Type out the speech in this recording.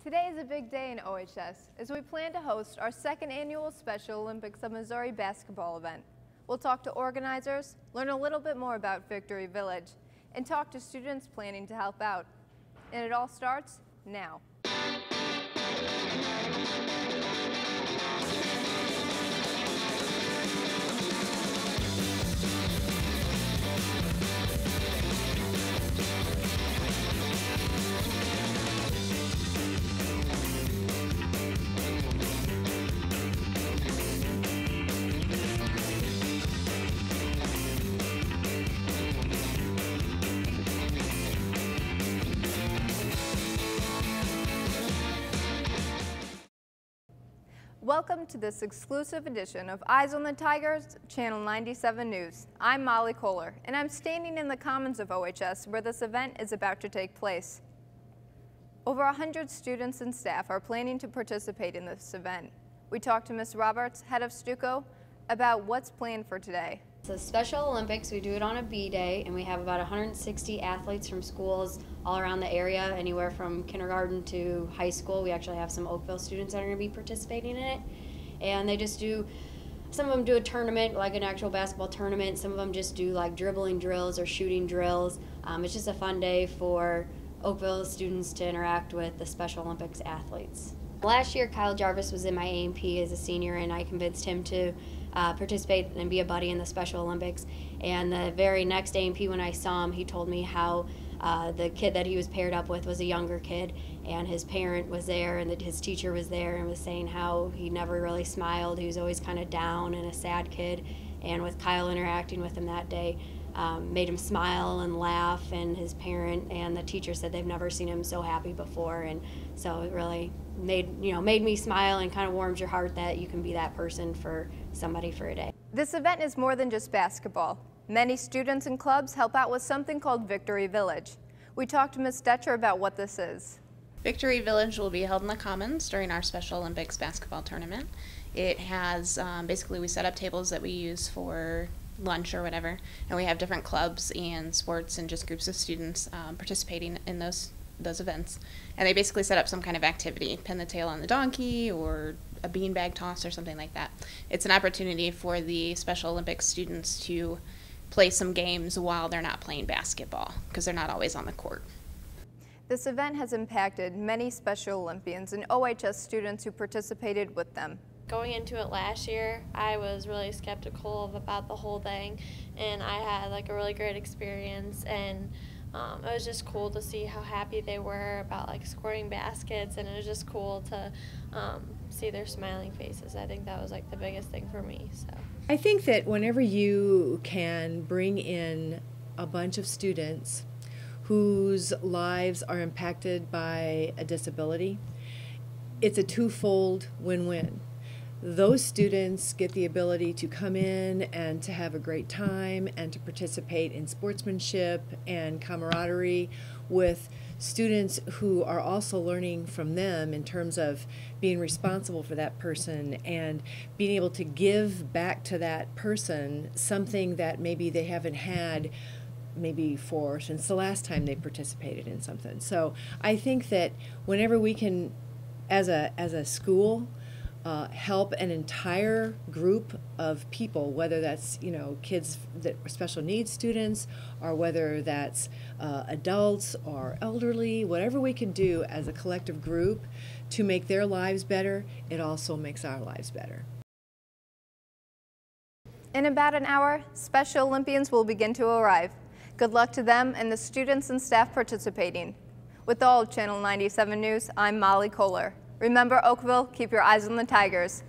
Today is a big day in OHS as we plan to host our second annual Special Olympics of Missouri basketball event. We'll talk to organizers, learn a little bit more about Victory Village, and talk to students planning to help out. And it all starts now. Welcome to this exclusive edition of Eyes on the Tigers, Channel 97 News. I'm Molly Kohler, and I'm standing in the Commons of OHS where this event is about to take place. Over 100 students and staff are planning to participate in this event. We talked to Ms. Roberts, head of Stuco, about what's planned for today. It's a Special Olympics. We do it on a B-Day, and we have about 160 athletes from schools all around the area, anywhere from kindergarten to high school. We actually have some Oakville students that are going to be participating in it. And they just do, some of them do a tournament, like an actual basketball tournament. Some of them just do like dribbling drills or shooting drills. It's just a fun day for Oakville students to interact with the Special Olympics athletes. Last year, Kyle Jarvis was in my A&P as a senior, and I convinced him to participate and be a buddy in the Special Olympics. And the very next A&P when I saw him, he told me how the kid that he was paired up with was a younger kid, and his parent was there and that his teacher was there, and was saying how he never really smiled. He was always kind of down and a sad kid. And with Kyle interacting with him that day, made him smile and laugh, and his parent and the teacher said they've never seen him so happy before. And so it really made me smile, and kind of warms your heart that you can be that person for somebody for a day. This event is more than just basketball. Many students and clubs help out with something called Victory Village. We talked to Ms. Detcher about what this is. Victory Village will be held in the Commons during our Special Olympics basketball tournament. It has, basically we set up tables that we use for lunch or whatever, and we have different clubs and sports and just groups of students participating in those events. And they basically set up some kind of activity, pin the tail on the donkey or a beanbag toss or something like that. It's an opportunity for the Special Olympics students to play some games while they're not playing basketball, because they're not always on the court. This event has impacted many Special Olympians and OHS students who participated with them. Going into it last year, I was really skeptical about the whole thing, and I had like a really great experience, and it was just cool to see how happy they were about like scoring baskets, and it was just cool to see their smiling faces. I think that was like the biggest thing for me. So I think that whenever you can bring in a bunch of students whose lives are impacted by a disability, it's a twofold win-win. Those students get the ability to come in and to have a great time and to participate in sportsmanship and camaraderie with students who are also learning from them in terms of being responsible for that person and being able to give back to that person something that maybe they haven't had since the last time they participated in something. So I think that whenever we can, as a school, help an entire group of people, whether that's kids that are special needs students, or whether that's adults or elderly, whatever we can do as a collective group to make their lives better, it also makes our lives better. In about an hour, Special Olympians will begin to arrive. Good luck to them and the students and staff participating. With all of Channel 97 News, I'm Molly Kohler. Remember, Oakville, keep your eyes on the Tigers.